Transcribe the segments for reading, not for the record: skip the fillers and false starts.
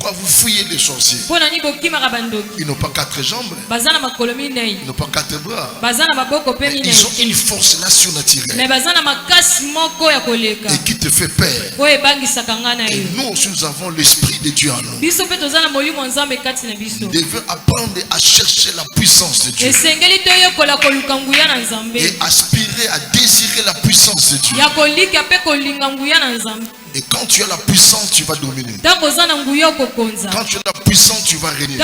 Pourquoi vous fouillez les sorciers? Ils n'ont pas 4 jambes. Ils n'ont pas 4 bras. Ils ont une force là surnaturelle. Et qui te fait peur. Et nous aussi nous avons l'esprit de Dieu en nous. Nous devons apprendre à chercher la puissance de Dieu. Et aspirer à désirer la puissance de Dieu. Et quand tu as la puissance, tu vas dominer. Quand tu as la puissance, tu vas régner.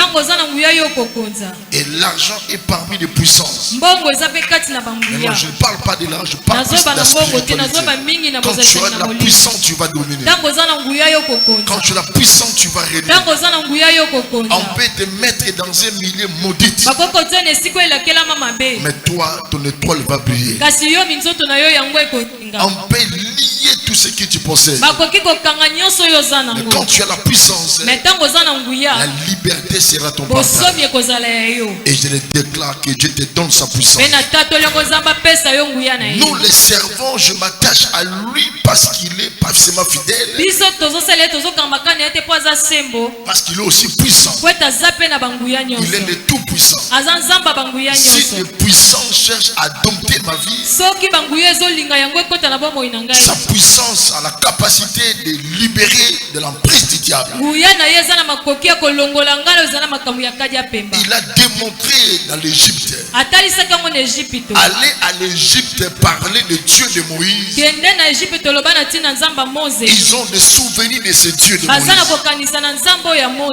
Et l'argent est parmi les puissances. Mais moi, je ne parle pas de l'argent, je parle de la spiritualité. Quand tu as la puissance, tu vas dominer. Quand tu as la puissance, tu vas régner. On peut te mettre dans un milieu maudit. Mais toi, ton étoile va briller. On peut lier tout ce que tu possèdes. Mais quand tu as la puissance, la liberté sera ton partage. Et je le déclare que Dieu te donne sa puissance. Nous les servons, je m'attache à lui parce qu'il est parfaitement fidèle. Parce qu'il est aussi puissant. Il est le tout puissant. Si le puissant cherche à dompter ma vie, sa puissance a la capacité de libérer de l'emprise du diable. Il a démontré dans l'Égypte. Aller à l'Égypte parler de Dieu de Moïse. Ils ont des souvenirs de ce Dieu de Moïse.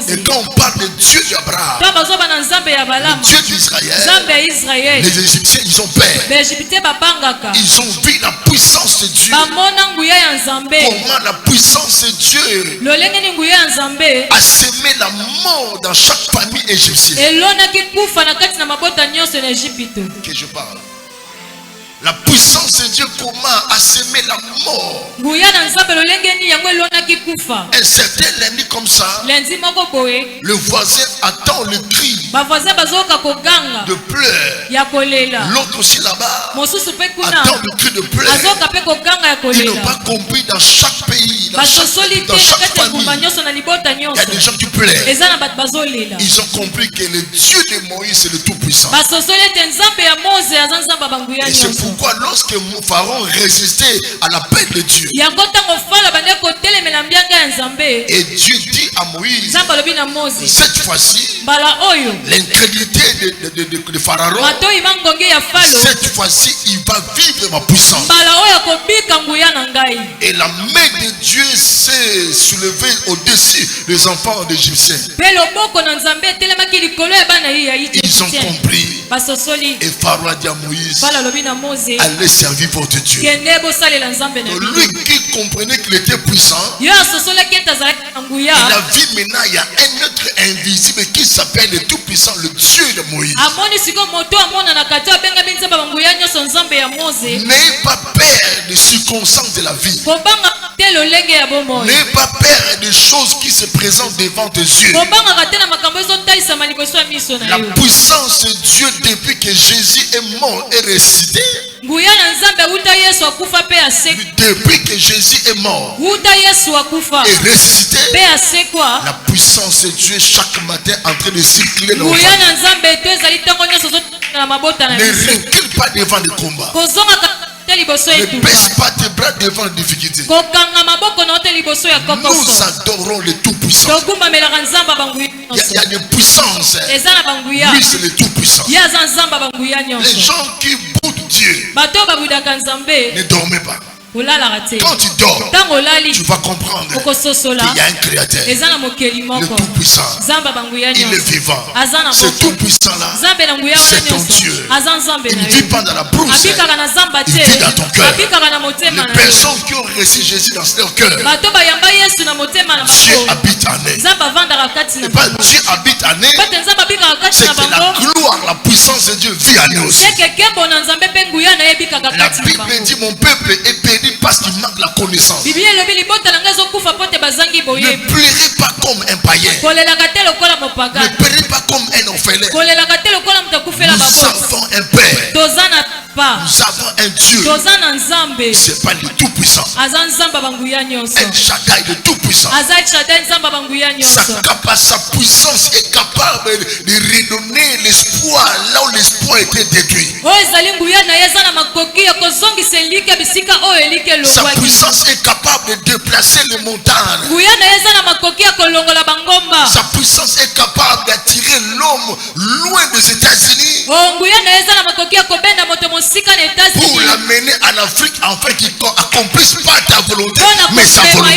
Et quand on parle de Dieu d'Abraham, le Dieu d'Israël, les Égyptiens ils ont peur. Ils ont vu la puissance de Dieu. Comment la puissance de Dieu a semé la mort dans chaque famille égyptienne. Que je parle. La puissance de Dieu comment a semé la mort. Un certain lundi comme ça, le voisin attend le cri de pleurs. L'autre aussi là-bas attend le cri de pleurs. Ils n'ont pas compris dans chaque pays, dans chaque famille, il y a des gens qui pleurent. Ils ont compris que le Dieu de Moïse c'est le tout-puissant. Et c'est pourquoi lorsque Pharaon résistait à l'appel de Dieu, et Dieu dit à Moïse, cette fois-ci, l'incrédulité de Pharaon, cette fois-ci, il va vivre ma puissance. Et la main de Dieu s'est soulevée au-dessus des enfants d'Égyptiens. Ils ont compris. Et Pharaon a dit à Moïse, allez servir votre Dieu. Lui qui comprenait qu'il était puissant, il a vu maintenant il y a un autre invisible qui s'appelle le tout-puissant, le Dieu de Moïse. N'ayez pas peur des circonstances de la vie. N'ayez pas peur des choses qui se présentent devant tes yeux. La puissance de Dieu depuis que Jésus est mort et ressuscité. Depuis que Jésus est mort et ressuscité, la puissance de Dieu chaque matin en train de circuler dans le ne recule pas devant le combat. Ne baisse pas tes bras devant les difficultés. Nous adorons le tout-puissant. Il y a une puissance. Lui c'est le tout-puissant. Les gens qui boudent Dieu ne dormez pas. Quand tu dors, tu vas comprendre qu'il y a un créateur, le tout-puissant. Il est vivant. Ce tout-puissant là, c'est ton Dieu. Il ne vit pas dans la brousse, il vit dans ton cœur. Les personnes qui ont reçu Jésus dans leur cœur, Dieu habite en eux. Et pas Dieu habite en eux, c'est que la gloire, la puissance de Dieu vit en nous aussi. La Bible dit mon peuple est péri parce qu'il manque la connaissance. Ne pleurez pas comme un païen. Ne pleurez pas comme un orphelin. Nous avons un père. Nous avons un Dieu. C'est pas le tout-puissant. El Shaddai, le tout-puissant. Sa puissance est capable de redonner l'espoir là où l'espoir était détruit. Sa puissance est capable de déplacer les montagnes. Sa puissance est capable d'attirer l'homme loin des États-Unis pour l'amener en Afrique afin qu'il accomplisse pas ta volonté mais sa volonté.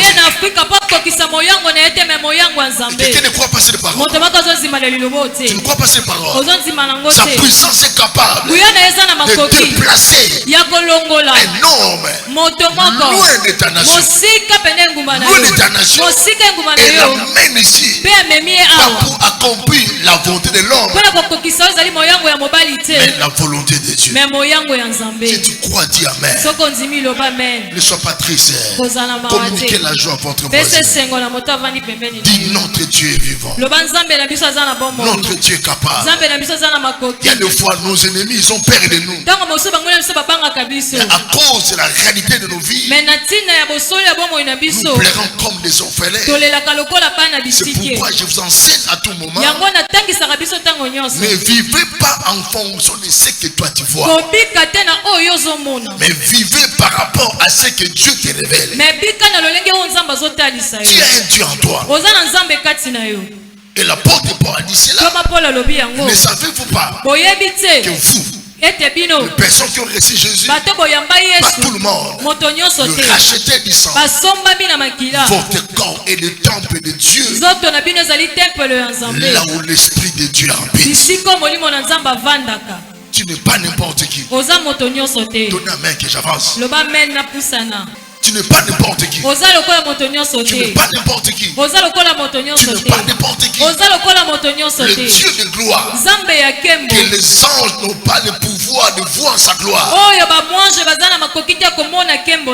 Quelqu'un ne croit pas cette parole. Tu ne crois pas cette parole. Sa puissance est capable de déplacer un homme loin de ta nation. Loin de ta nation. Et l'amène ici pour accomplir la volonté de l'homme. Mais la volonté de Dieu. Si tu crois, dis Amen. Ne sois pas triste. Communiquez la joie à votre voisin. Dis notre Dieu est vivant. Notre Dieu est capable. Il y a des fois nos ennemis ils ont peur de nous. Et à cause de la réalité de nos vies, nous plairons comme des orphelins. C'est pourquoi je vous enseigne à tout moment. Ne vivez pas en fonction de ce que toi tu vois. Mais vivez par rapport à ce que Dieu te révèle. Tu as un Dieu en toi. Et l'apôtre Paul a dit cela. Ne savez-vous pas que vous, les personnes qui ont reçu Jésus, pas tout le monde, le racheté du sang, votre corps est le temple de Dieu, là où l'Esprit de Dieu habite. Tu n'es pas n'importe qui. Donne la main que j'avance. Tu n'es pas n'importe qui. Tu n'es pas n'importe qui. Tu n'es pas n'importe qui. Le Dieu de gloire. Que les anges n'ont pas le pouvoir de voir sa gloire.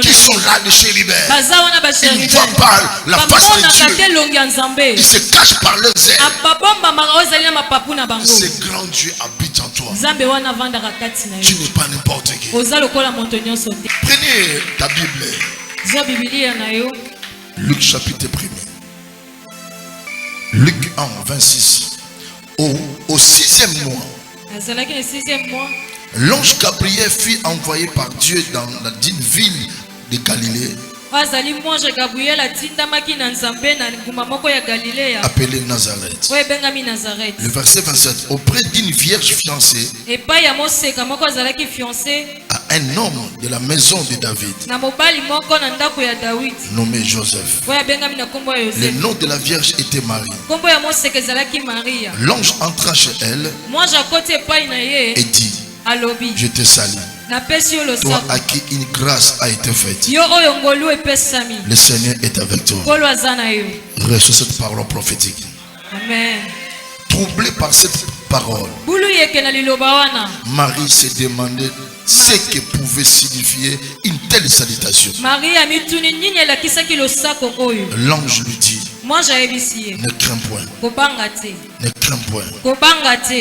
Qui sont là de chérubins. Ils ne voient pas la face de Dieu. Ils se cachent par leurs ailes. Ce grand Dieu habite en toi. Tu n'es pas n'importe qui. Prenez ta Bible. Luc chapitre 1. Luc 1, 26. Au 6e mois, l'ange Gabriel fut envoyé par Dieu dans la dite ville de Galilée appelée Nazareth. Le verset 27. Auprès d'une vierge fiancée à un homme de la maison de David nommé Joseph. Le nom de la vierge était Marie. L'ange entra chez elle et dit: je te salue, toi à qui une grâce a été faite. Le Seigneur est avec toi. Reçois cette parole prophétique. Amen. Troublé par cette parole, Marie s'est demandé ce que pouvait signifier une telle salutation. L'ange lui dit: ne crains point. Ne crains point.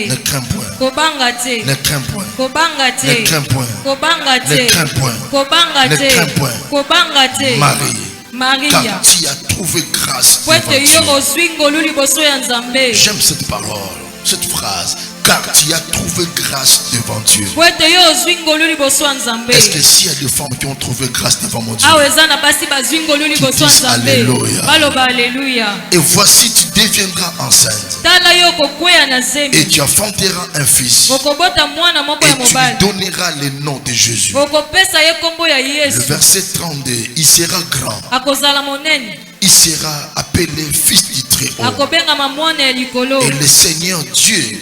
Ne crains point. Ne crains point. Ne crains point. Ne crains point. Ne crains point. Marie, car tu as trouvé grâce devant Dieu. J'aime cette parole, cette phrase. Car tu as trouvé grâce devant Dieu. Est-ce que s'il y a des femmes qui ont trouvé grâce devant mon Dieu, tu dis Alléluia. Et voici, tu deviendras enceinte et tu enfanteras un fils et tu lui donneras le nom de Jésus. Le verset 32. Il sera grand, il sera appelé fils du Très-Haut, et le Seigneur Dieu lui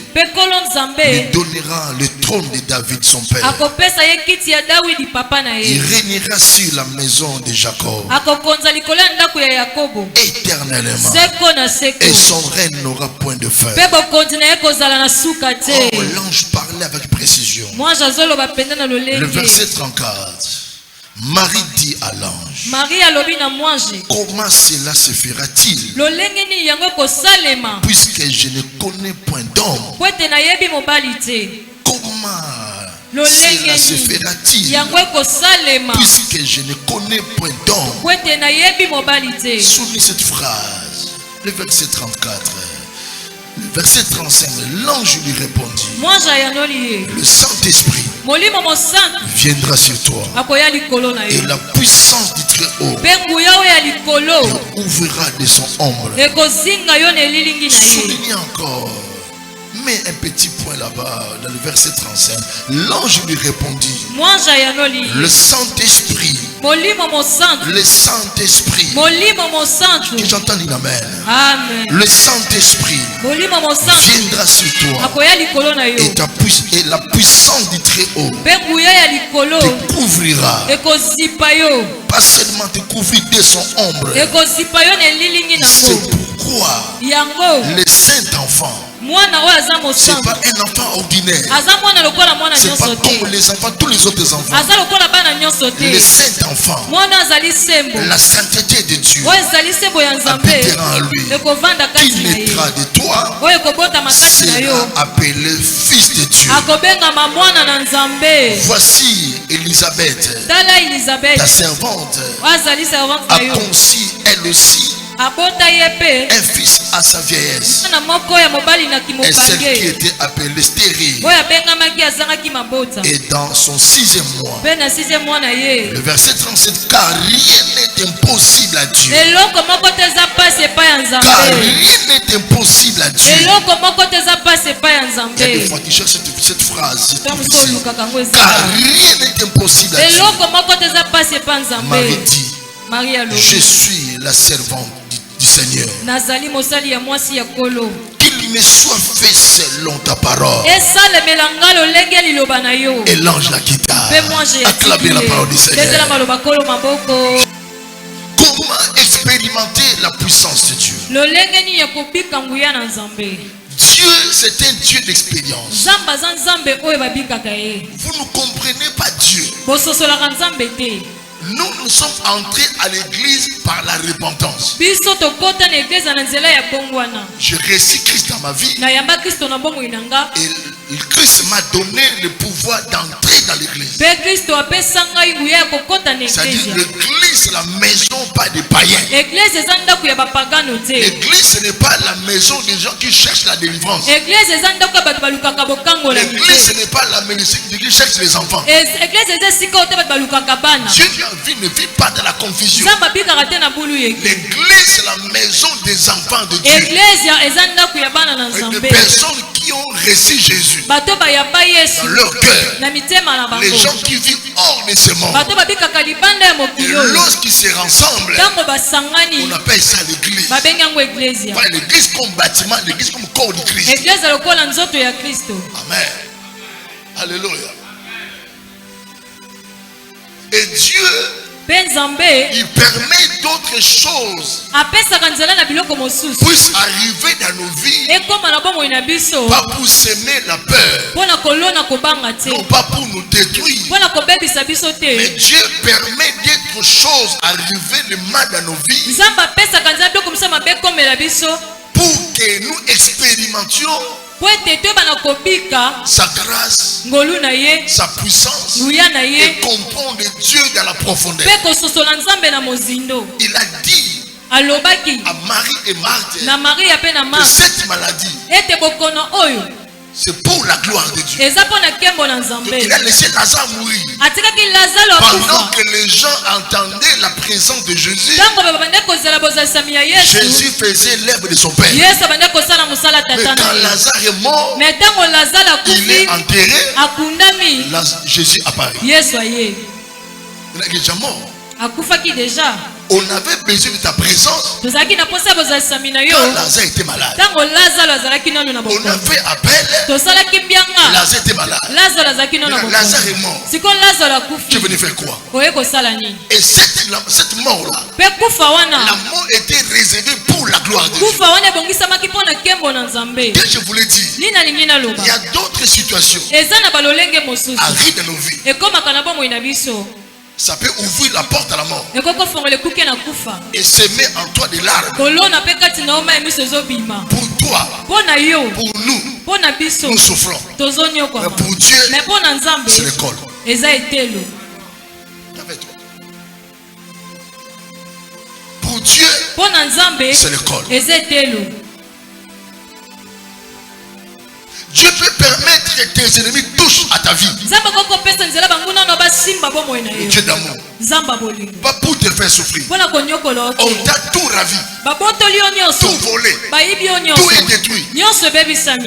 donnera le trône de David son père. Il régnera sur la maison de Jacob éternellement, et son règne n'aura point de fin. Oh, l'ange parlait avec précision. Le verset 34. Marie dit à l'ange: comment cela se fera-t-il, puisque je ne connais point d'homme? Comment cela se fera-t-il, puisque je ne connais point d'homme. Soulignez cette phrase, le verset 34. Le verset 35, l'ange lui répondit, le Saint-Esprit viendra sur toi et la puissance du Très-Haut ouvrira de son ombre. Soulignez encore, mais un petit point là-bas, dans le verset 35, l'ange lui répondit, le Saint-Esprit, le Saint-Esprit, que j'entends dire amen. Le Saint-Esprit viendra sur toi et la puissance du Très-Haut te couvrira. Pas seulement te couvrir de son ombre. C'est pourquoi le Saint-Enfant, c'est pas un enfant ordinaire. C'est pas comme les enfants, tous les autres enfants. Le Saint-Enfant, la sainteté de Dieu habitera en lui. Qui naîtra de toi sera appelé fils de Dieu. Voici Élisabeth, ta servante, a conçu elle aussi un fils à sa vieillesse, et celle qui était appelée stérile et dans son 6e mois. Le verset 37, car rien n'est impossible à Dieu. Car rien n'est impossible à Dieu. Il y a des fois qui cherchent cette phrase, car rien n'est impossible à Dieu. Marie dit, je suis la servante du Seigneur. Qu'il me soit fait selon ta parole. Et l'ange la quitta. Acclamez la parole du Seigneur. Comment expérimenter la puissance de Dieu? Dieu, c'est un Dieu d'expérience. Vous ne comprenez pas Dieu. Nous sommes entrés à l'église par la repentance. Je reçus Christ dans ma vie. Et Christ m'a donné le pouvoir d'entrer dans l'église. C'est-à-dire l'église, c'est la maison pas des païens. L'église, ce n'est pas la maison des gens qui cherchent la délivrance. L'église, ce n'est pas la maison qui cherche les enfants. Dieu ne vit pas dans la confusion. L'église, c'est la maison des enfants de Dieu. Des personnes qui ont reçu Jésus dans leur cœur. Les gens qui vivent hors de ce monde. Et lorsqu'ils se rassemblent, on appelle ça l'église. Pas l'église comme bâtiment, l'église comme corps de Christ. Amen. Alléluia. Et Dieu, il permet d'autres choses puissent arriver dans nos vies, pas pour semer la peur, non pas pour nous détruire, mais Dieu permet d'autres choses arriver le mal dans nos vies pour que nous expérimentions sa grâce, sa puissance et comprendre Dieu dans la profondeur. Il a dit à Marie et Marthe que cette maladie, c'est pour la gloire de Dieu. Donc il a laissé Lazare mourir. Pendant que les gens entendaient la présence de Jésus, Jésus faisait l'œuvre de son Père. Mais quand Lazare est mort, il est enterré, Jésus apparaît. Il est déjà mort. On avait besoin de ta présence quand Lazare était malade. On avait appel, Lazare était malade. Lazare est mort. Tu venais faire quoi? Et cette mort-là, la mort était réservée pour la gloire de Dieu. Que je voulais dire, il y a d'autres situations arrivent dans nos vies. Ça peut ouvrir la porte à la mort et semer en toi des larmes. Pour toi, pour nous, nous souffrons. Mais pour Dieu, c'est l'école. Pour Dieu, c'est l'école. Dieu peut permettre que tes ennemis touchent à ta vie. Dieu d'amour. Pas pour te faire souffrir. On t'a tout ravi. Tout volé. Tout est détruit.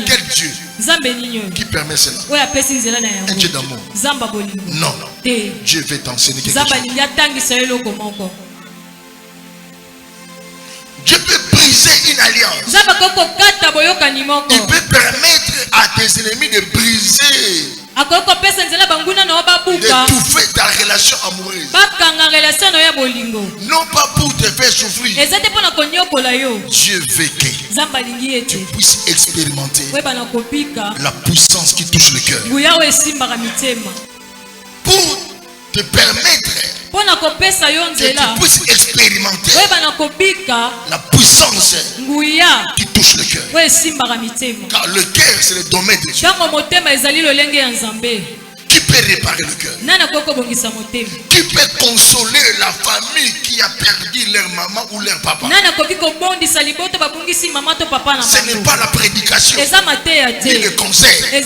Quel Dieu qui permet cela? Un Dieu d'amour. Non. Dieu veut t'enseigner quelque chose. Dieu peut briser une alliance. Il peut permettre à tes ennemis de briser, d'étouffer ta relation amoureuse. Non pas pour te faire souffrir. Dieu veut que tu puisses expérimenter la puissance qui touche le cœur. Pour te permettre que tu puisses expérimenter la puissance qui touche le cœur. Car le cœur, c'est le domaine de Dieu. Qui peut réparer le cœur? Qui peut consoler la famille qui a perdu leur maman ou leur papa? Ce n'est pas la prédication ni le conseil. Il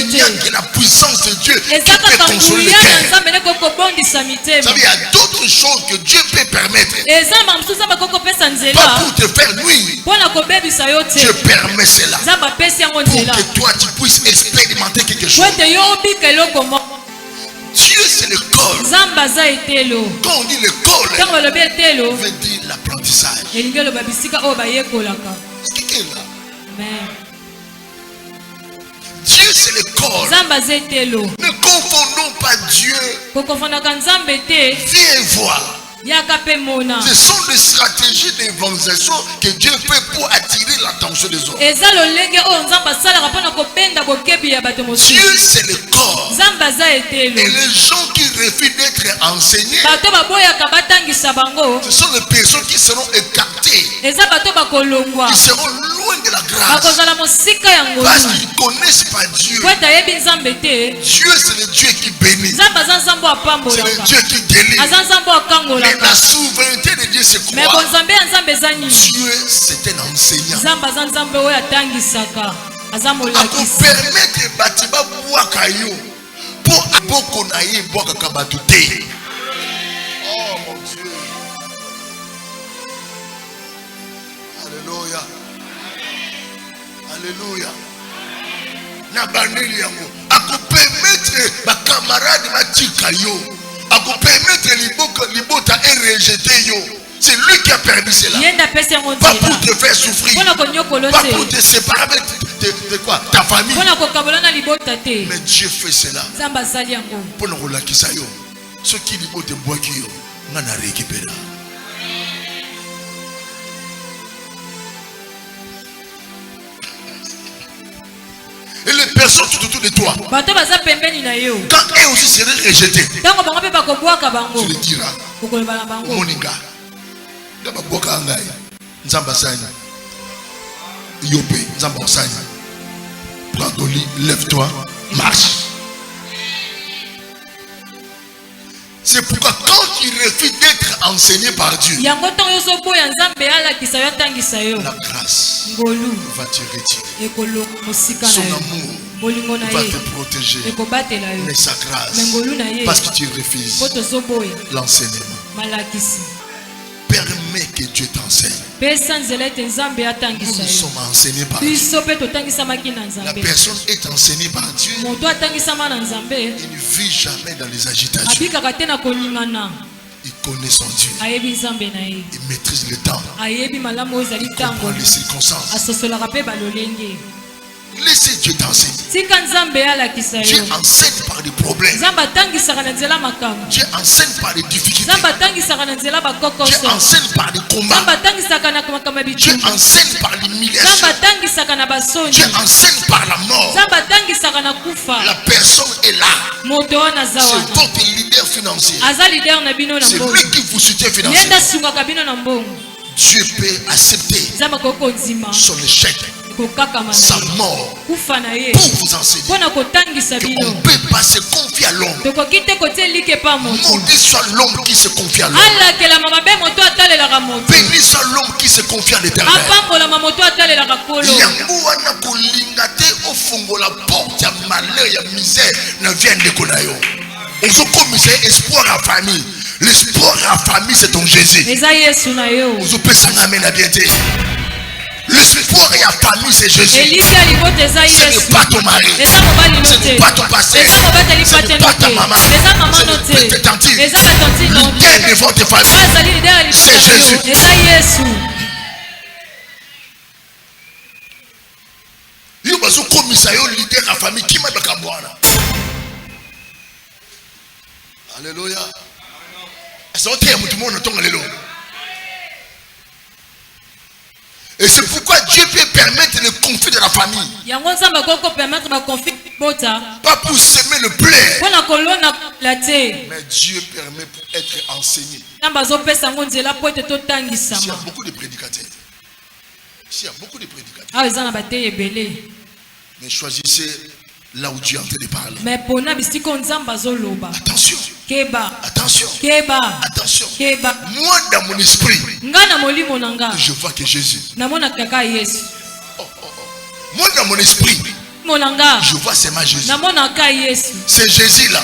n'y a que la puissance de Dieu qui peut consoler le cœur. Il y a d'autres choses que Dieu peut permettre. Pas pour te faire nuire. Dieu permet cela pour que toi tu puisses expérimenter quelque chose. Dieu, c'est l'école. Quand on dit l'école, on veut dire l'apprentissage. Qui est là? Dieu, c'est l'école. Ne confondons pas Dieu. Viens voir. Ce sont des stratégies d'évangélisation que Dieu fait pour attirer l'attention des autres. Dieu, c'est le corps. Et les gens qui refusent d'être enseignés, ce sont les personnes qui seront écartées, qui seront loin de la grâce, parce qu'ils ne connaissent pas Dieu. Dieu, c'est le Dieu qui bénit, c'est le Dieu qui délivre. Mais la souveraineté de Dieu, c'est quoi? Dieu, c'est un enseignant. A vous permettre bâtiment boire caillou pour beaucoup naïe boire kabatouté. Oh mon Dieu. Alléluia. Alléluia. Nabandeli yango. A vous permettre ma camarade mati caillou. A vous permettre libota et rejeter yo. C'est lui qui a permis cela. Pas pour te faire souffrir. Pas pour te séparer de quoi? Ta famille. Mais Dieu fait cela. Pour nous relâcher ça. Ceux qui libotent bois qui yo, on a récupéré. Et les personnes tout autour de toi, quand elles aussi seraient rejetées, tu le diras. Moninga. Boka ngai nzamba sanya yope nzamba sanya prends ton lit, lève-toi, marche. C'est pourquoi quand tu refuses d'être enseigné par Dieu, la grâce va te retirer, son amour va te protéger, mais sa grâce, parce que tu refuses l'enseignement. Permets que Dieu t'enseigne. Nous sommes enseignés par Dieu. La personne est enseignée par Dieu. Il ne vit jamais dans les agitations. Il connaît son Dieu. Il maîtrise le temps. Il comprend les circonstances. Laissez Dieu t'enseigner. Dieu enseigne par des problèmes. Dieu enseigne par des difficultés. Dieu enseigne par des combats. Dieu enseigne par l'humiliation. Dieu enseigne par la mort. La personne est là. C'est votre leader financier. C'est lui qui vous soutient financièrement. Dieu peut accepter son échec, sa mort, pour vous enseigner qu'on ne peut pas se confier à l'homme. Maudit soit l'homme qui se confie à l'homme. Béni soit l'homme qui se confie à l'Éternel. La porte, il y a malheur, il y a misère, ne vient de connaître. On se commissaire espoir à la famille. L'espoir à la famille, c'est ton Jésus. On se peut s'en amener à bien dire. L'espoir et la famille, c'est Jésus. Ce n'est pas ton mari. Ce n'est pas ton passé. Ce n'est pas ta maman. Ce n'est pas ta tante. L'idée de votre famille, c'est Jésus. Alléluia. Et c'est pourquoi Dieu peut permettre le conflit de la famille. Pas pour semer le blé. Mais Dieu permet pour être enseigné. Il y a beaucoup de prédicateurs. Il y a beaucoup de prédicateurs. Mais choisissez là où Dieu est en train de parler. Attention. Attention. Attention. Moi dans mon esprit, je vois que Jésus. Moi dans mon esprit, je vois seulement Jésus. C'est Jésus là.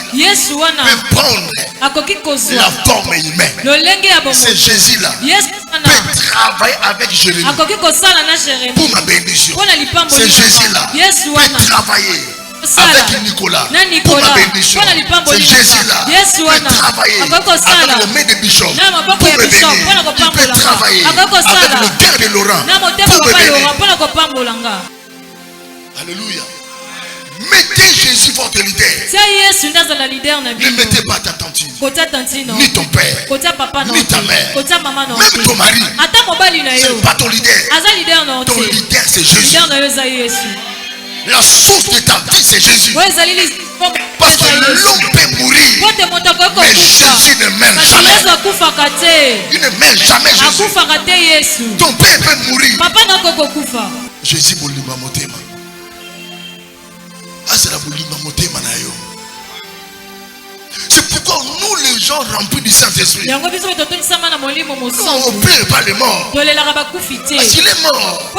Peut prendre la forme humaine. C'est Jésus là. Peut travailler avec Jérémie pour ma bénédiction. C'est Jésus là. Peut travailler avec Nicolas pour ma bénédiction. C'est Jésus là. Peut travailler avec le maître de Bishop pour me bénir. Il peut travailler avec le père de Laurent pour me bénir. Alléluia. Mettez Jésus votre leader. Ne mettez pas ta tante, ni ton père, ni ta mère, même ton mari. C'est pas ton leader. Ton leader c'est Jésus. La source de ta vie c'est Jésus. Parce que l'homme peut mourir, mais Jésus ne m'aime jamais. Il ne m'aime jamais Jésus. Ton père peut mourir. Jésus bolima motema. C'est pourquoi nous les gens remplis du Saint-Esprit, on ne pleure pas les morts. Parce qu'il est mort,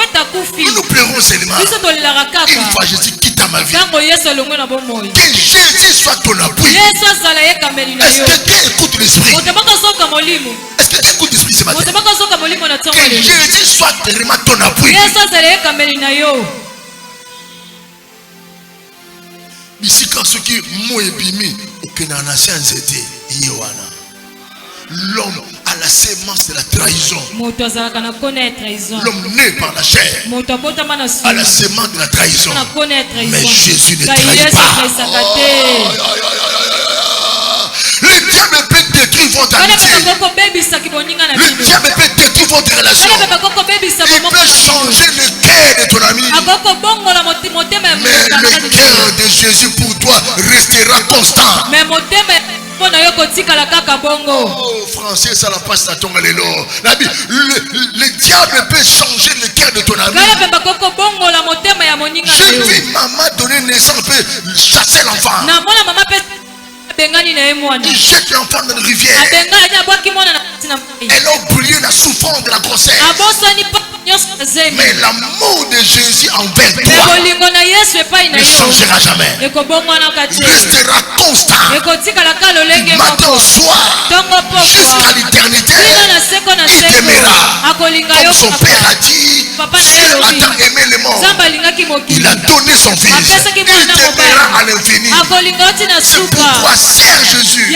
nous pleurons seulement. Une fois Jésus quitte ma vie, que Jésus soit ton appui. Est-ce que tu écoutes l'Esprit? Est-ce que tu écoutes l'Esprit ce matin? Que Jésus soit vraiment ton appui. Ici, quand ce qui m'obéit, l'homme a la sémence de la trahison. L'homme né par la chair a la sémence de la trahison. Mais Jésus ne trahit pas. Le diable peut détruire votre amitié. Le diable peut détruire votre relation. Il peut changer le cœur de ton ami. Mais le cœur de Jésus pour toi restera constant. Oh, français, ça la passe à ton allélo. Le diable peut changer le cœur de ton ami. J'ai vu maman donner naissance, peut chasser l'enfant. Il jette l'enfant dans la rivière. Elle a oublié la souffrance de la grossesse. Mais l'amour de Jésus envers toi ne changera jamais. Il restera constant. Du matin au soir, jusqu'à l'éternité, il t'aimera. Comme son père a dit, Dieu a tant aimé le monde, il a donné son fils. Il t'aimera à l'infini. C'est pourquoi sers Jésus.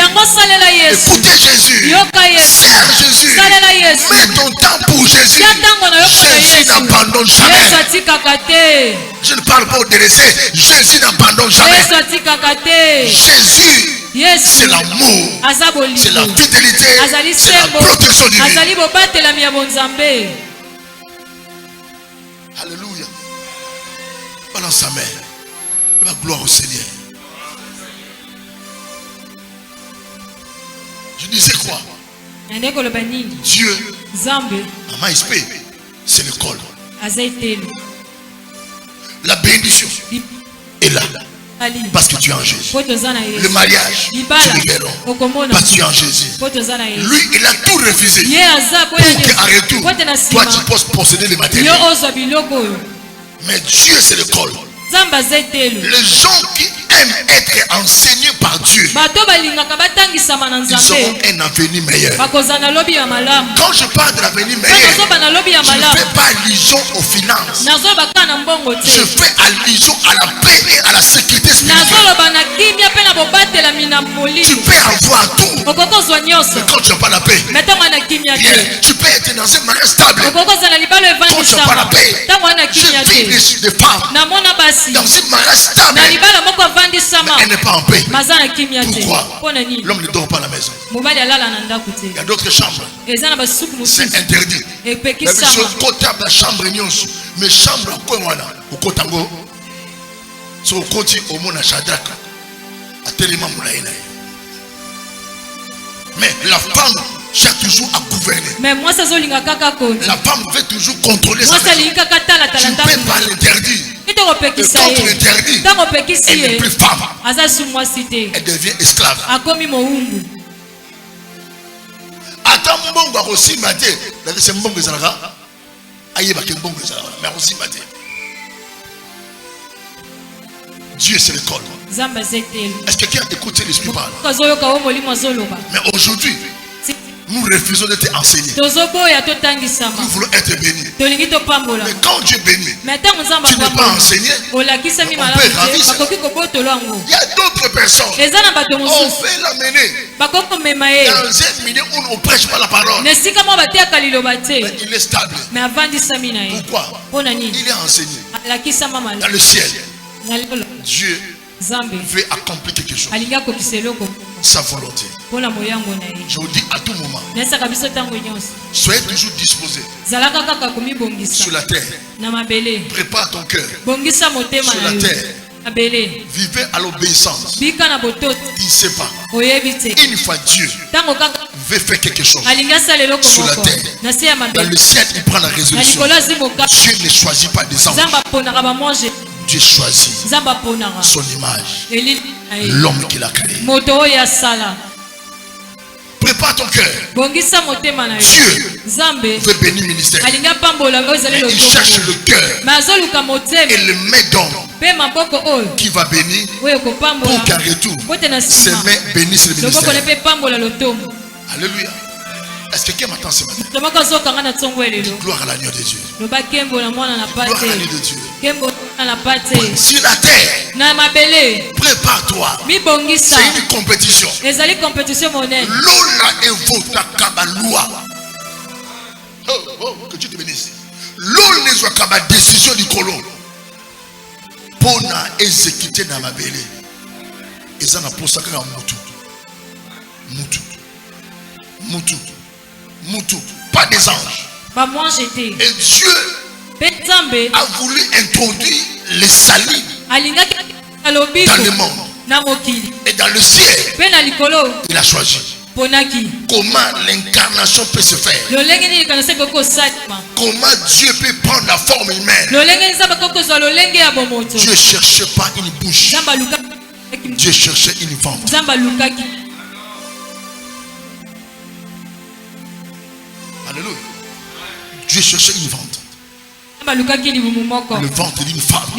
Écoutez Jésus. Sers Jésus. Mets ton temps pour Jésus. Jésus n'abandonne jamais. Je ne parle pas au délaissé. Jésus n'abandonne jamais. Jésus, c'est l'amour, c'est la fidélité, c'est la protection divine. Alléluia. Balance sa main. La gloire au Seigneur. Je disais quoi? Dieu, c'est l'école. La bénédiction est là. Parce que tu es en Jésus. Le mariage, c'est libérant. Parce que tu es en Jésus. Lui, il a tout refusé. Pour qu'en retour, toi, tu puisses posséder les matériels. Mais Dieu, c'est l'école. Les gens qui aiment être enseignés par Dieu, ils auront un avenir meilleur. Quand je parle de l'avenir meilleur, je ne fais pas allusion aux finances. Je fais allusion à la paix et à la sécurité spirituelle. Tu peux avoir tout, mais quand tu n'as pas la paix, tu peux être dans un mariage stable. Quand tu n'as pas la paix, je vis des femmes dans un mariage stable, mais elle n'est pas en paix. Pourquoi? L'homme ne dort pas à la maison. Il y a d'autres chambres. C'est interdit. Même chose, côté de la chambre, mais chambre, quoi, voilà, au côté de au côté au monde à Shadrach, à Téléman Moulaïna. Mais la femme cherche toujours à gouverner. La femme veut toujours contrôler sa maison. Tu ne peux pas l'interdire. Et quand tu l'interdis, elle n'est plus femme. Elle devient esclave. Attends, mbongo aussi maté. C'est mbongo zalaka. Aïe ba mbongo zalaka. Mais aussi maté. Dieu c'est l'école. Est-ce que quelqu'un écoute l'esprit parle? Mais aujourd'hui, nous refusons d'être enseignés. Nous voulons être bénis. Mais quand Dieu bénit, tu n'es pas enseigné, on peut ravir ça. Il y a d'autres personnes. On fait l'amener dans un milieu où on ne prêche pas la parole. Mais il est stable. Pourquoi? Il est enseigné. Dans le ciel, Dieu veut accomplir quelque chose. Sa volonté. Je vous dis à tout moment, soyez toujours disposés sur la terre. Prépare ton cœur sur la terre. Vivez à l'obéissance. Tu ne sais pas. Une fois Dieu veut faire quelque chose sur la terre, dans le ciel il prend la résolution. Dieu ne choisit pas des anges. Dieu choisit son image, l'homme qu'il a créé. Prépare ton cœur. Dieu veut bénir le ministère. Mais il cherche le cœur et le met d'homme qui va bénir pour qu'en retour, ses mains bénissent le ministère. Alléluia. Est-ce que quelqu'un m'attend ce matin? Gloire à l'agneau de Dieu. Gloire à l'agneau de Dieu. Sur la terre, prépare-toi. C'est une compétition. Lola évoque la loi. Oh, que Dieu te bénisse. Lola évoque la décision du colon. Pour exécuter dans ma belle. Et ça n'a pas ça que Moutou, pas des anges. Et Dieu a voulu introduire les salis dans le monde. Et dans le ciel, il a choisi. Comment l'incarnation peut se faire? Comment Dieu peut prendre la forme humaine? Dieu ne cherchait pas une bouche. Dieu cherchait une vente. Alléluia. Dieu cherchait une vente. Le ventre d'une femme.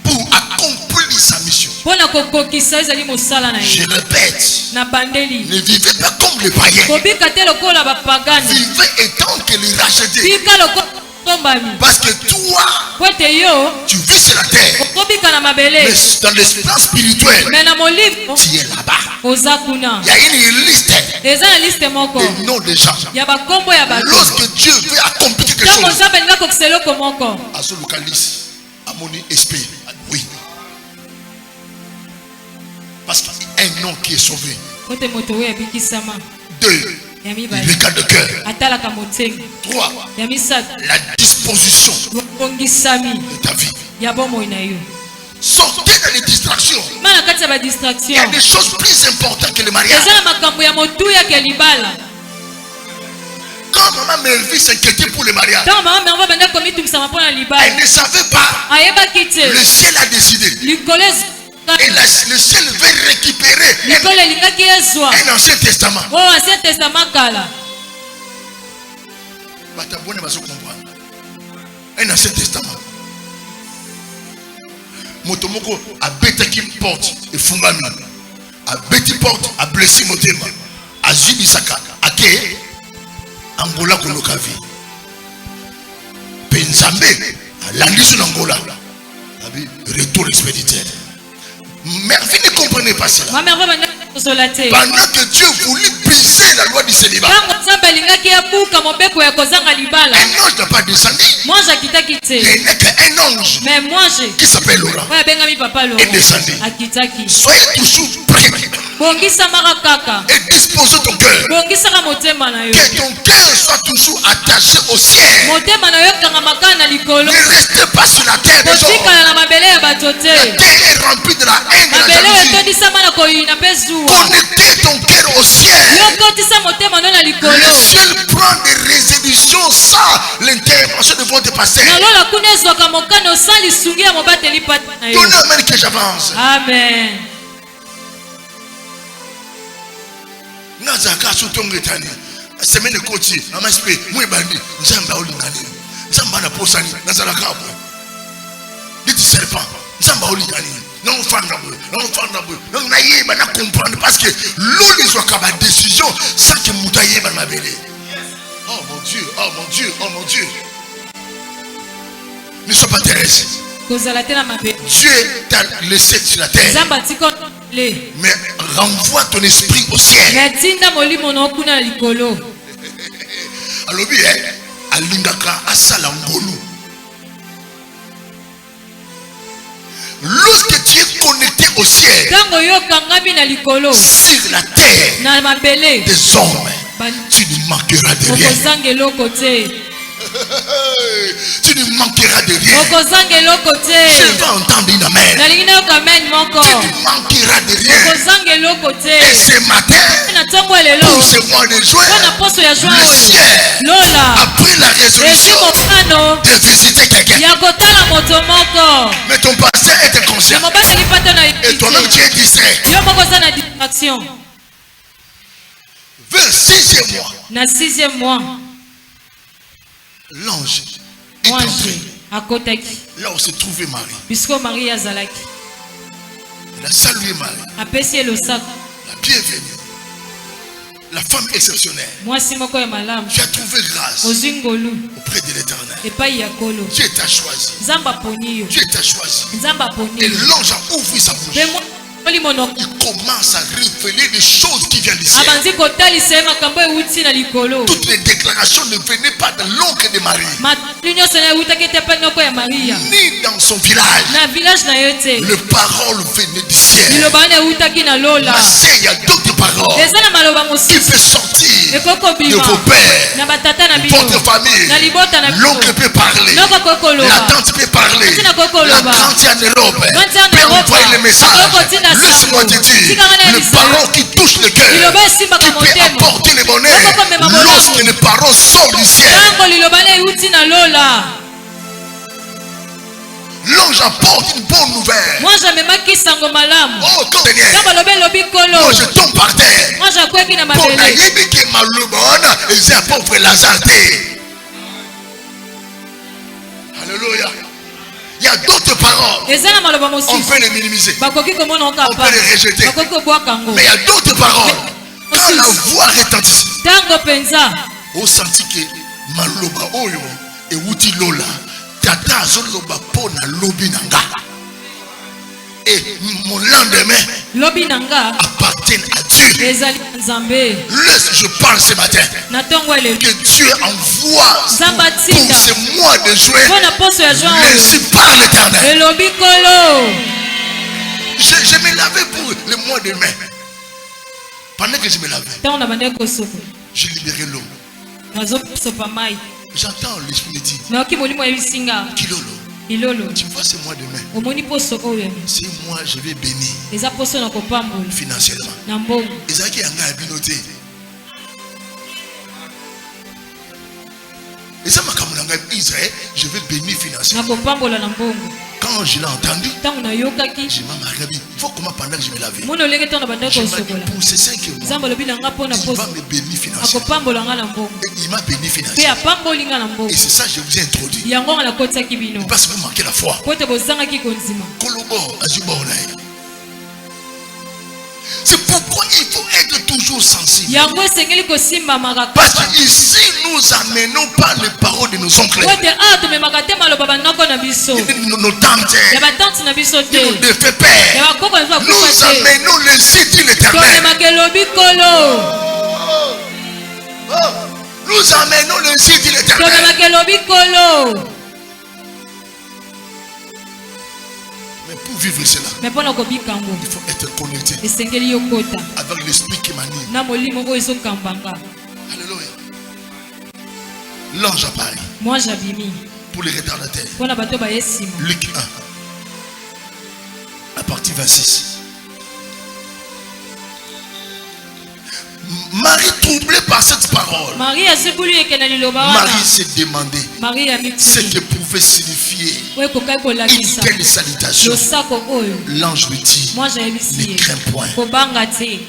Pour accomplir sa mission. Je répète. Ne vivez pas comme les païens. Vivez étant que les rachetés. Parce que toi, tu vis sur la terre. Mais dans l'espace spirituel, tu es là-bas. Il y a une liste des noms des gens. Lorsque Dieu veut accomplir quelque chose, à ce localisme, à mon esprit, oui. Parce qu'il y a un nom qui est sauvé. 2. Le cas de cœur. 3. La disposition disposition de ta vie. Sortez dans les distractions. Il y a des choses plus importantes que le mariage. Quand maman Melvie s'inquiétait pour le mariage, elle ne savait pas. Le ciel a décidé. Et le ciel veut récupérer un ancien testament. Un ancien testament. Motomoko a bêté qui porte et fungami. A bêté porte, a blessé motema. A zibisaka. A ke Angola kolokavi. Penzambe a landis sur Angola. Retour expéditeur. Merveille ne comprenait pas cela. Pendant que Dieu voulut briser la loi du célibat, un ange n'a pas descendu. Il n'est qu'un ange qui s'appelle Laurent est descendu. Soyez toujours prêts et disposez ton cœur. Que ton cœur soit toujours attaché au ciel. Ne restez pas sur la terre des hommes. La terre est remplie de la haine, de la jalousie. Connectez ton cœur au ciel. Le ciel prend des résolutions sans l'intervention de votre pasteur. Donnez amen que j'avance. Amen. Nazaka sotongetani semaine koti amaspe mwebandi nzamba olingani nzamba na posani nazala kabwe dit serpent nzamba olingani non fanda na yeba na comprendre parce que l'eau les soit kaba décision sans que mutaye ba mabele. Oh mon Dieu, oh mon Dieu, oh mon Dieu. Ne sois pas Thérèse. Dieu t'a laissé sur la terre. Mais renvoie ton esprit au ciel. Alobi alingaka asala ngolu. Lorsque tu es connecté au ciel, sur la terre des hommes, tu ne manqueras de rien. Tu ne manqueras de rien. Je vais entendre une amen. Tu ne manqueras de rien. Et ce matin, pour ce mois de juin, le ciel a pris la résolution de visiter quelqu'un. Mais ton pasteur est inconscient. Et toi-même tu es distrait. Vers le 6e mois, l'ange est entré là où se trouvait Marie. Il a salué Marie. La bienvenue. La femme exceptionnelle. Tu as trouvé grâce auprès de l'Éternel. Dieu t'a choisi. Dieu t'a choisi. Et l'ange a ouvert sa bouche. Il commence à révéler des choses qui viennent du ciel. Toutes les déclarations ne venaient pas de l'oncle de Marie, ni dans son village. Les paroles venaient du ciel. Mais il y a d'autres paroles qui peuvent sortir de vos pères, votre famille. L'oncle peut parler, la tante peut parler, la tante est en Europe peut envoyer le message. Laisse-moi te dire, les paroles qui touchent le cœur, qui peut apporter le bonheur lorsque les paroles sortent du ciel. L'ange apporte une bonne nouvelle. Oh, Seigneur, moi je tombe par terre. Pour naïbe qui est malheureux, et c'est un pauvre Lazare. Alléluia. Il y a d'autres paroles. On peut les minimiser. On peut les rejeter. Mais il y a d'autres paroles. Quand la voix retentissait, on sentit que Maloba Oyo et Wuti Lola, Tata Zoloba Pona Lobi Nanga. Et mon lendemain appartient à Dieu. Laisse, je parle ce matin que Dieu envoie pour ce mois de juin laissé par l'Éternel. Je me lavais pour le mois de mai. Pendant que je me lavais, j'ai libéré l'eau. J'entends l'esprit me dire. Kilolo. Tu vois, c'est moi demain. C'est moi, je vais bénir financièrement. Et ça m'a comme Israël, je vais bénir financièrement. Quand je l'ai entendu, je m'en suis dit, il faut comment pendant que je me lavais. Je m'ai dit, pour ces 5 mois, il va me bénir financièrement. Et il m'a béni financièrement. Et c'est ça que je vous ai introduit. Parce que vous manquez la foi. C'est pourquoi il faut être toujours sensible. Parce que ici nous amenons pas les paroles de nos oncles, nos tantes, qui nous défait père. Nous amenons le site de l'Éternel. Nous amenons le site de l'Éternel. Mais pour vivre cela, il faut être connecté avec l'esprit qui m'anime. Alléluia. L'ange apparaît pour les retardataires. Luc 1, à partir 26. Marie, troublée par cette parole, Marie s'est demandé ce que pouvait signifier une telle salutation. L'ange lui dit, ne crains point,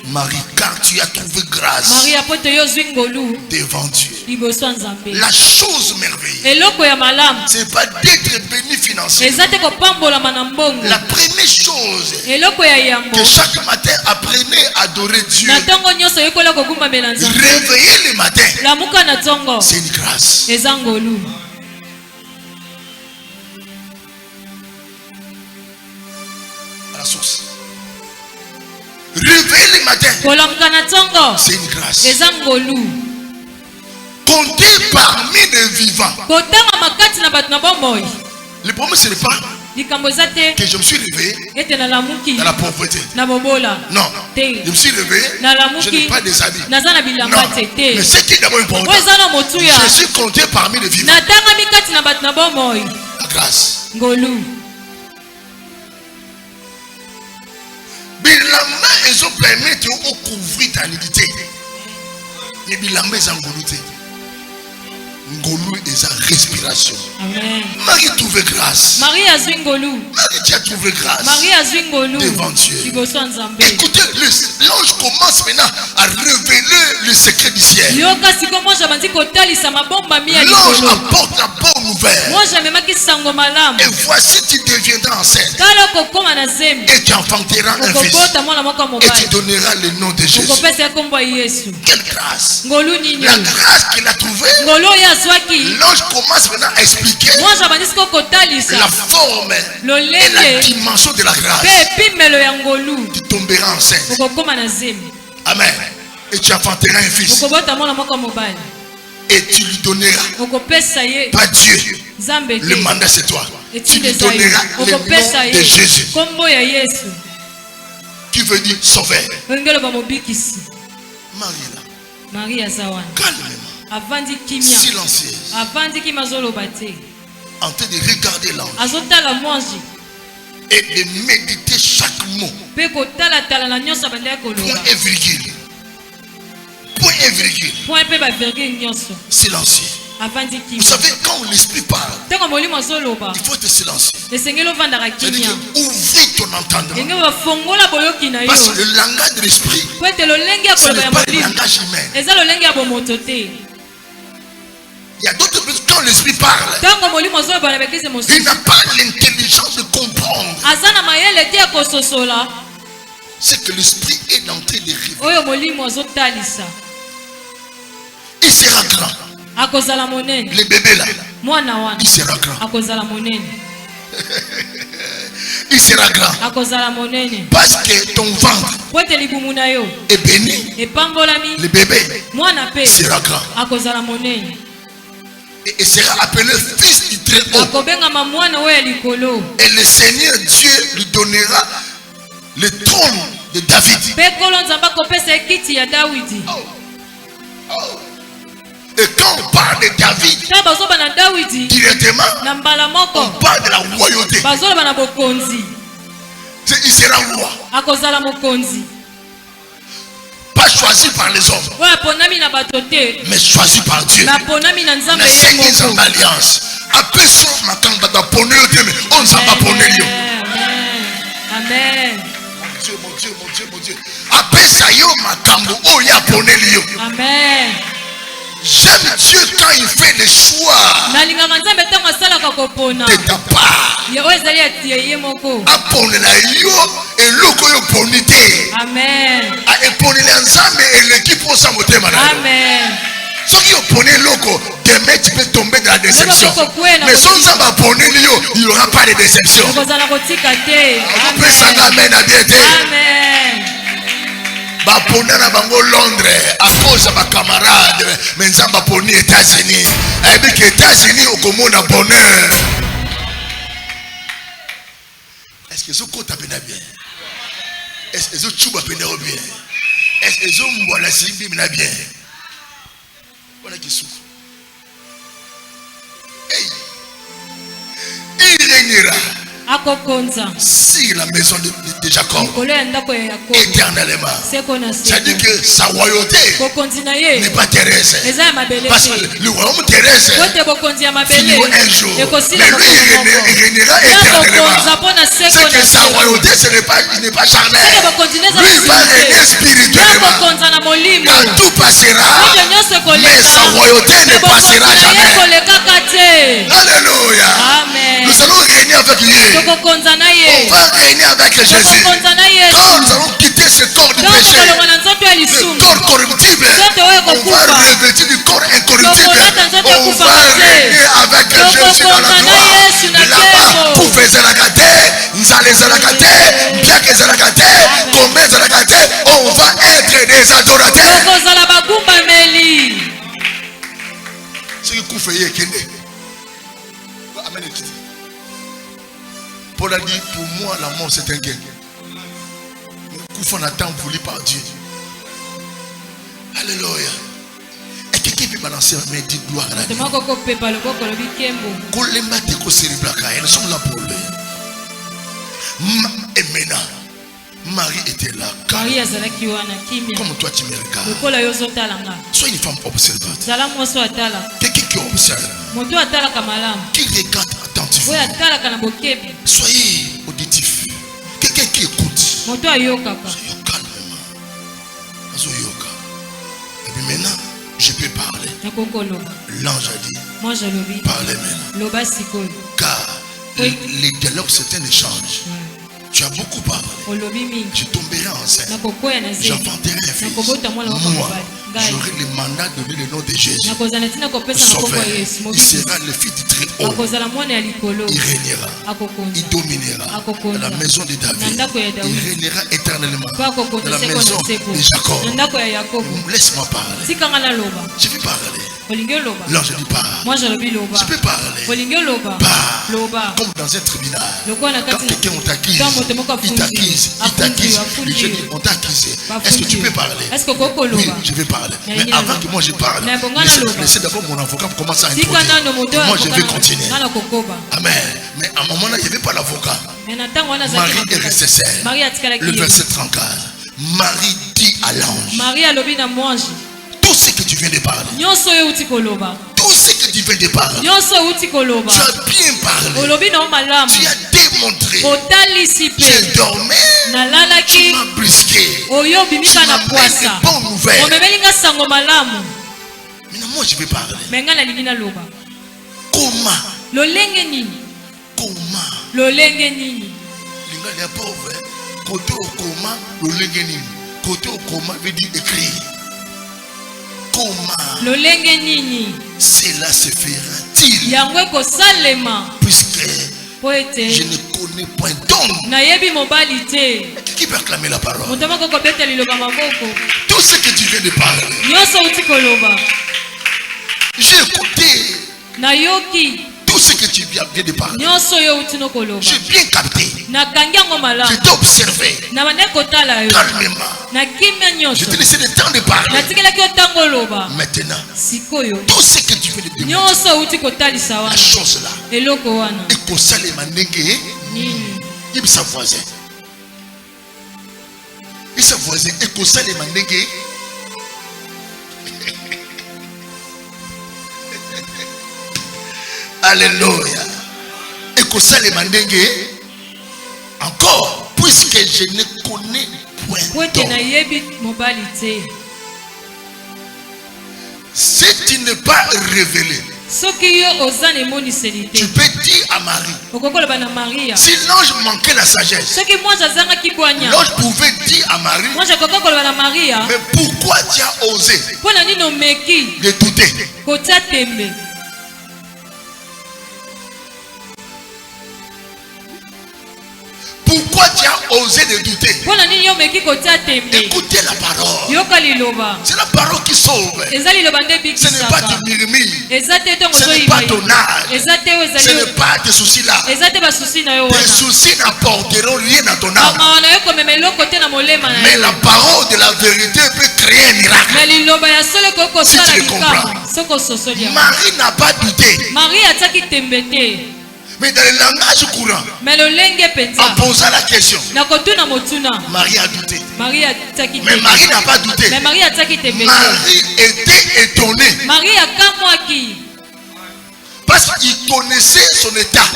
Marie, car tu as trouvé grâce devant Dieu. La chose merveilleuse, ce n'est pas d'être béni financièrement. La première chose que chaque matin apprenez à adorer Dieu, réveiller le matin, c'est une grâce. À la source. Réveiller le matin, c'est une grâce. Compter parmi les vivants. Le problème, ce n'est pas que je me suis réveillé dans la pauvreté. Non, je me suis réveillé, je n'ai pas des habits. Non, mais ce qui est d'abord important, je suis compté parmi les vivants. La grâce. Bilamba, ils ont permis de couvrir ta nudité. Mais Bilamba, ils ont ngoluté. Ngolu et sa respiration. Amen. Marie trouve grâce. Marie tu as trouvé grâce. Devant Dieu. Écoutez, l'ange commence maintenant à révéler le secret du ciel. L'ange apporte la bonne nouvelle. Et voici tu deviendras enceinte. Et tu enfanteras un fils. Et tu donneras le nom de Jésus. Quelle grâce. La grâce qu'il a trouvée. L'ange commence maintenant à expliquer la forme et la dimension de la grâce. Tu tomberas enceinte. Amen. Et tu enfanteras un fils. Et tu lui donneras, pas Dieu, le mandat c'est toi. Tu lui donneras le nom de Jésus, qui veut dire sauveur. Marie là, calmement, silencieuse, en train de regarder l'ange et de méditer chaque mot, point et virgule, point et virgule, silencieux. Vous savez, quand l'esprit parle, il faut être silencieux. C'est-à-dire ouvrir ton entendement. Parce que le langage de l'esprit, ce n'est pas le langage humain. Il y a d'autres personnes, quand l'esprit parle, il n'a pas l'intelligence de comprendre ce que l'esprit est en train de révéler. Il sera grand. Le bébé là, il sera grand. Il sera grand. Parce que ton ventre est béni. Le bébé sera grand. Et sera appelé fils du Très-Haut. Et le Seigneur Dieu lui donnera le trône de David. Et quand on parle de David, directement, on parle de la royauté. Il sera roi. Pas choisi par les hommes, mais choisi par Dieu. La cinquième alliance. Après ça, Amen. Mon Dieu. Après ça, Amen. J'aime Dieu quand il fait des choix de ta part. Amen. Amen. Ceux qui ont poney loco, demain tu peux tomber dans la déception. Mais sans ça va poney il n'y aura pas de déception. Amen. Bapona na bango Londres à cause de ma camarade mais nzamba poni États-Unis et bien que États-Unis au komona bonheur. Est-ce que ce côté bien? Est-ce que ce chuba bien? Est-ce que ce mbola simbi bien? Voilà qui souffre. Hey, il régnera si la maison de Jacob éternellement. C'est-à-dire que sa royauté n'est pas terrestre. Parce que le royaume terrestre finira un jour. Mais lui, il régnera éternellement. C'est que sa royauté, il n'est pas charnel. Lui, il va régner spirituellement. Quand tout passera, mais sa royauté ne passera jamais. Alléluia. Nous allons régner avec lui. On va régner avec Jésus. Quand nous allons quitter ce corps de péché, le corps corruptible, on va revêtir du corps incorruptible. On va régner avec Jésus dans la gloire. Là-bas, pour faire la gâté, Nzale Zalakate, bien que Zalakate, combien Zalakate, on va être des adorateurs. Ce qui vous fait Kende. Amen. Paul a dit, pour moi, la mort c'est un gain. Le coup qu'on attend voulu par Dieu. Alléluia. Et quelqu'un peut balancer la main et dire gloire à Dieu. Nous sommes là pour lui. Et maintenant, Marie était là. Comme toi tu me regardes. Sois une femme observante. Quelqu'un qui observe. Qui regarde attentivement. Soyez auditif. Quelqu'un qui écoute. Soyez calme. Et puis maintenant, je peux parler. L'ange a dit, parlez maintenant. Car les dialogues c'est un échange. Tu as beaucoup parlé. Je tomberai enceinte. J'enfanterai un fils. Moi, j'aurai le mandat de donner le nom de Jésus. Sauveur. Il sera le fils du très haut. Il régnera. Il dominera. Dans la maison de David. Il régnera éternellement. Dans la maison de Jacob. Laisse-moi parler. Je vais parler. L'ange dit parle. Je peux parler. Parle. Comme dans un tribunal. Quand quelqu'un t'accuse, il t'accuse. Le juge dit on t'a accusé. Est-ce que tu peux parler? Oui, je vais parler. Mais avant que moi je parle, laissez d'abord mon avocat commencer à introduire. Et moi je vais continuer. Amen. Mais à un moment là, il n'y avait pas l'avocat. Marie est restée seule. Le verset 34. Marie dit à l'ange. Tout ce que tu viens de parler. Tout ce que tu viens de parler. Tu as bien parlé. Tu as démontré. J'ai dormi. Tu m'as brusqué. Tu m'as amené de bonnes nouvelles. Maintenant moi je vais parler. Comment? Les pauvres. Côté au coma, côté au coma veut dire écrire. Comment cela se fera-t-il? Puisque je ne connais point d'homme. Qui peut acclamer la parole? Tout ce que tu viens de parler, j'ai écouté. Tout ce que tu viens de parler, j'ai bien capté. Je t'ai observé calmement. Je t'ai laissé le temps de parler. Maintenant, tout ce que tu veux de demander, la chose là, et qu'on s'allait manquer, il sa voisin. Il sa voisin, et qu'on s'allait manquer. Alléluia. Et qu'on s'allait manquer. Encore, puisque je ne connais point d'homme. Si tu n'es pas révélé, tu peux dire à Marie. Si l'ange manquait la sagesse, l'ange pouvait dire à Marie, mais pourquoi tu as osé de douter? Pourquoi tu as osé de douter? Écoutez la parole. C'est la parole qui sauve. Ce n'est pas du murmure. Ce n'est pas ton âge. Ce n'est pas tes soucis là. Tes soucis n'apporteront rien à ton âme. Mais la parole de la vérité peut créer un miracle. Si tu le comprends. Marie n'a pas douté. Mais dans le langage courant, en posant la question, Marie a douté. Mais Marie n'a pas douté. Marie était étonnée. Parce qu'il connaissait son état.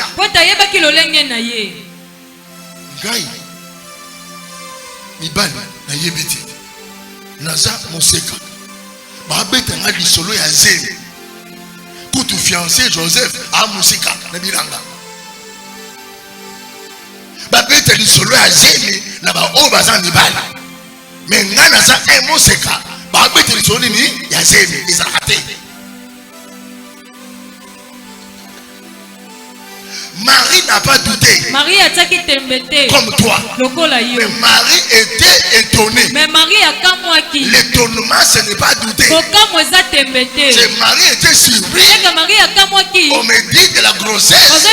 Gai, Mibani, na yebiti, Naza Moseka, Babeta nga di solo ya zé. Koutou fiancé Joseph a Moseka, na bilanga. Babeta di solo ya zé, na ba o bazan Mibani. Mais nga naza Moseka, Babeta di solo ni ya zé, izakate. Marie n'a pas douté. Marie a comme toi. Mais Marie était étonnée. L'étonnement, ce n'est pas douter. C'est Marie était surprise. On me dit de la grossesse.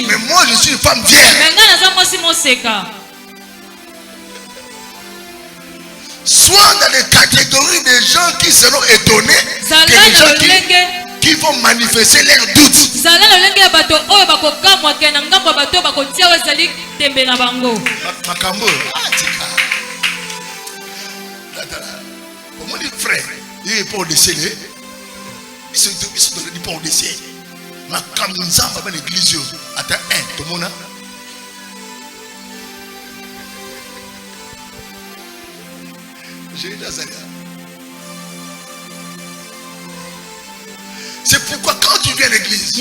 Mais moi, je suis une femme vierge. Soit dans les catégories des gens qui seront étonnés que les gens qui vont manifester leurs doutes. Makambo, comment les frères, ils ne sont pas décédés. Ils sont pas décédés. Makambo, ça va dans l'église. Attends, tout le monde. C'est pourquoi quand tu viens à l'église,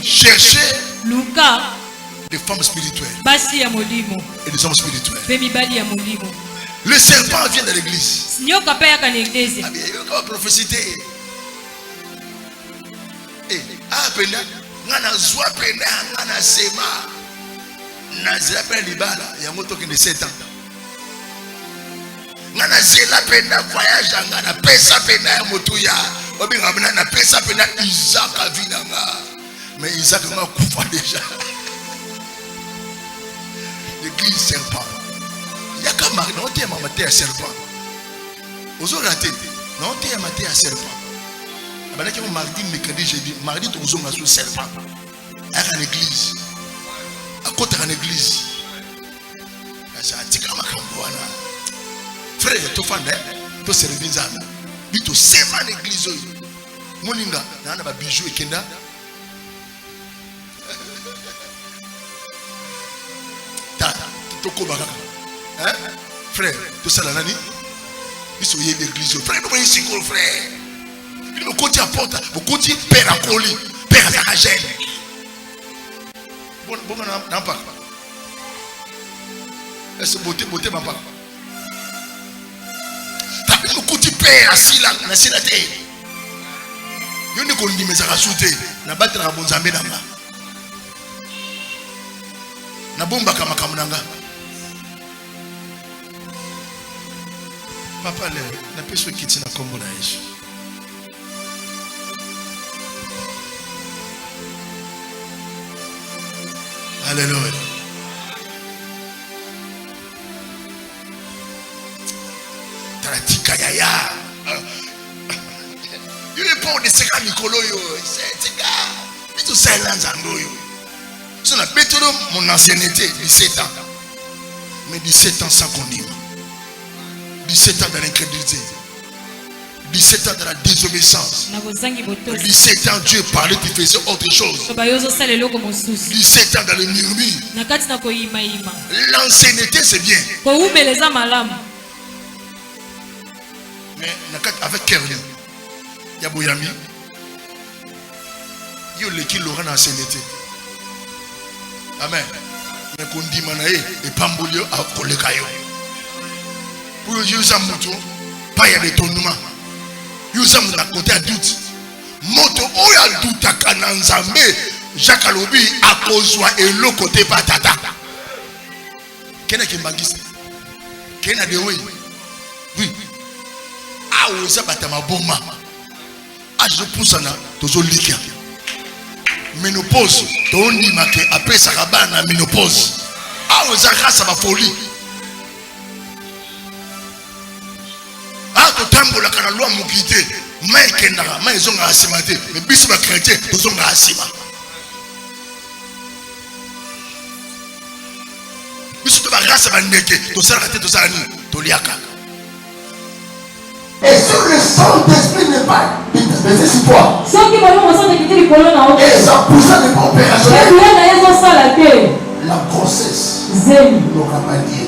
cherchez des femmes spirituelles et des hommes spirituels. Le serpent vient de l'église. Il va prophétiser. Ngana zela penda voyage ngana pesa penda ya motuya obinga na pesa penda Isaac avinanga mais Isaac m'a kufa déjà. L'église serpent yaka Marie non te mama te serpent ozo raté non te mama te serpent abalaki mo mardi mercredi jeudi mardi to ozo ngaso serpent à l'église à côté de l'église ça tika makambo wana. Frère, tu fais tu servir ça. Tu te sers à l'église. Moninga, na na ba bijou et kenda. Ta, tu ko baka. Hein? Frère, tu sais la nani? Ils sont y l'église. Frère, nous ici quoi frère? Il me compte à porte, vous comptez père à colis, père à la gêne. Bon n'a pas. Est-ce beauté ma pas? Le côté père assis là, na sila te. Yo ne ko ndimeza kasute, na battra bonzambe nanga. Na bomba kama kamunanga. Papa le, na peso kiti na kombo na Yesu. Alléluia. Taratika yaya. Il est pas de seka mikolo yo. C'est tika. Mais tout ça là nzambo yo. C'est la méthode mon ancienneté 17 ans. Mais 17 ans sans condiment. 17 ans dans l'incrédulité. 17 ans dans la désobéissance. 17 ans Dieu parlait, tu faisais autre chose. 17 ans dans le murmure. L'ancienneté c'est bien. Mais avec cœur, il y a Boyami. Il y a l'équipe Laurent dans l'ancienneté. Amen. Mais qu'on dit manaé et pambolio à Kolekayo. Pour le Dieu ça mouton, pas y a détournement. Dieu ça m'a côté à doute. Moto oya doute à Kananzambe, Jacques Alobi à cause et le côté patata. Qu'est-ce qui m'a dit? Qu'est-ce qui oui? Oui. Ah oui ça batama bomba. Ah je pousse na tozo likia. Ménopause, ton dit que après ça va na ménopause. Ah oui ça grâce à ma folie. Ah to tambola kana loi mukité, mais kendara, mais ils ont asimate, mais bisma chrétien, ils ont asima. Bisu to ba grâce à neke, to ça raté to ça ni, to liaka. Et sur le Saint-Esprit n'est pas baisé sur toi. Et ça pousse de opérationnel. La grossesse n'aura pas lié.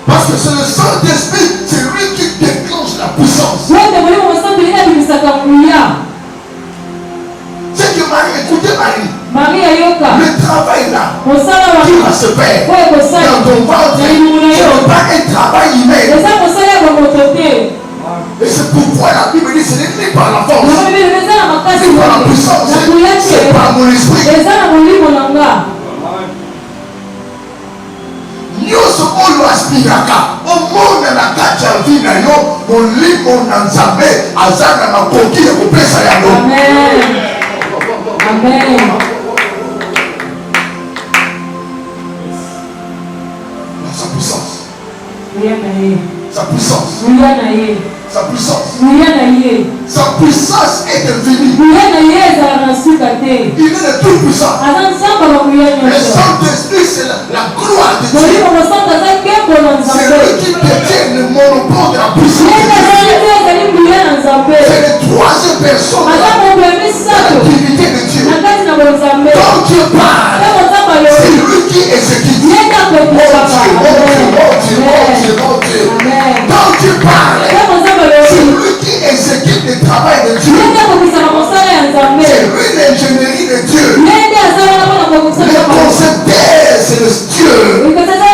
Parce que c'est le Saint-Esprit, c'est lui qui déclenche la puissance. C'est que Marie, écoutez Marie. Le travail là qui va se faire dans ton ventre, ce n'est pas un travail humain. Et c'est pourquoi la Bible dit ce n'est ni par la force, ni par la puissance, c'est par mon esprit. Nyonso oyo aspiraka omona na kati ya vie na yo molimo na Nzambe aza na makoki ya kopesa yango. Amen. Sa puissance. Sa puissance. Sa puissance. Sa puissance est devenue. Il est le tout puissant. Le Saint-Esprit c'est la gloire de Dieu. C'est lui qui détient le monopole de la puissance. C'est le troisième personne de la divinité de Dieu. Quand Dieu parle, c'est lui qui exécute. Mon Dieu. Quand Dieu parle, c'est lui qui exécute le travail de Dieu. C'est lui l'ingénierie de Dieu. Le concepteur, c'est le Dieu.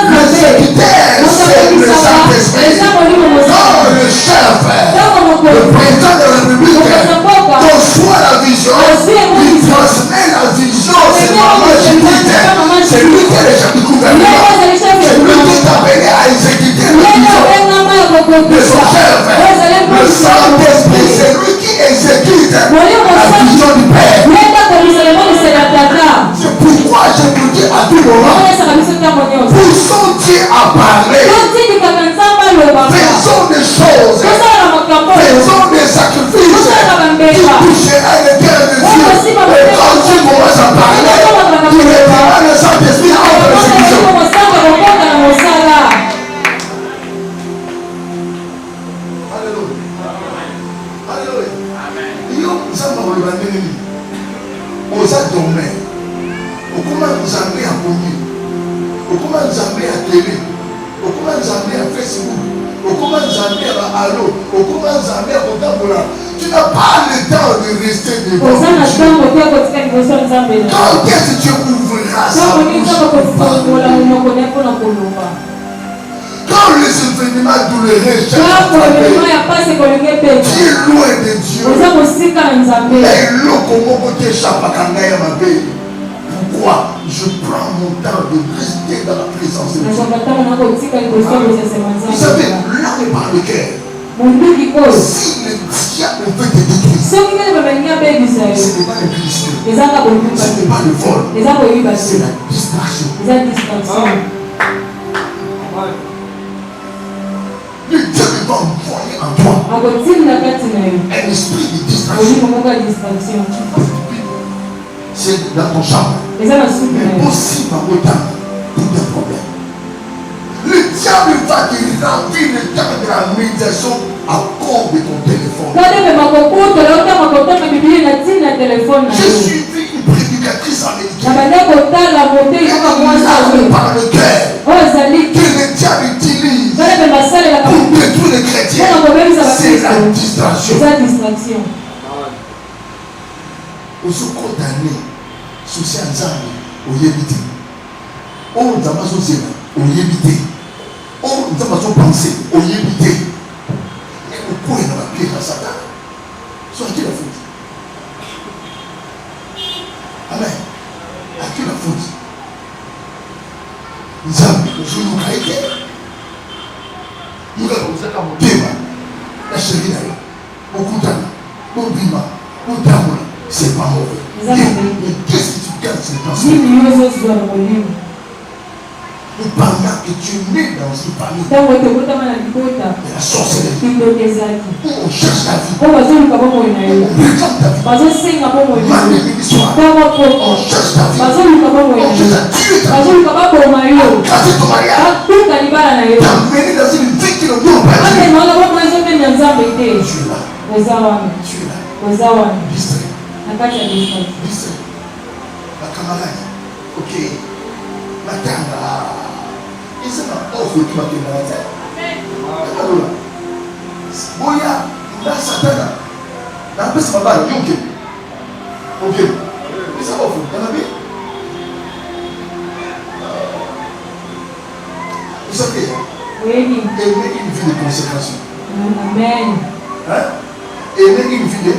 L'exécuteur, c'est le Saint-Esprit. Quand le chef, le président de la République, conçoit la vision, il transmet la vision, c'est maman Judith. C'est lui qui est le chef du gouvernement. C'est lui qui est appelé à exécuter la vision de son chef. Le Saint-Esprit, c'est lui qui exécute la vision du Père. C'est pourquoi je vous dis à tout moment, poussons Dieu à parler. Faisons des choses. Faisons des sacrifices qui touchera le cœur de Dieu. Et quand Dieu commence à parler, tu mettras le Saint-Esprit en exécution. Oza domaine. Okuma Nzambe à Bongi. Okuma Nzambe à télé. Okuma Nzambe à Facebook. Okuma Nzambe à Allo. Okuma Nzambe à Kotambola. Tu n'as pas le temps de rester devant Dieu. Quand est-ce que Dieu ouvrira sa bouche? Quand les événements douloureux tu es loin de Dieu. Pourquoi je prends mon temps de rester dans la présence de Dieu? Vous savez, l'âme est par le cœur. Si le diable veut te détruire, Ce n'est pas le cristaux. Ce n'est pas le vol. C'est la distraction. Le Dieu va envoyer en toi un esprit de distraction. C'est dans ton champ. Mais aussi dans vos temps, tout est problème. Le diable va te remplir le temps de la méditation à cause de ton téléphone. J'ai suivi une prédicatrice américaine. Elle parle par le cœur que le diable utilise pour détruire les chrétiens. C'est la distraction. Au secours d'année, souci en Zambie, au Yébité. Oh, nous avons souci au Yébité. Oh, nous avons pensé au Yébité. Et au coin de la pierre à Satan. Soit à qui la faute? Amen. À qui la faute? Zambie, nous sommes nous caïtés. Nous avons fait comme Bima, la chérie d'ailleurs. Beaucoup d'années, beaucoup Bima, beaucoup d'amour. C'est pas mauvais. Mais qu'est-ce que tu gagnes sur le temps? Pendant que tu nais dans une famille de la sorcellerie, on cherche ta vie, on réclame ta vie, l'histoire, on cherche ta vie, on cherche à tuer ta vie, à casser ton mariage, t'amener dans une vie qui ne doit pas être. Tu es là, distrait. La camarade, ok, la camarade, et c'est ma offre qui m'a donné la terre. Boya, la satana, la peste m'a barré, ok, et ça offre, t'en as vu? Vous savez, aimer une vie de consécration. Amen. Aimer une vie de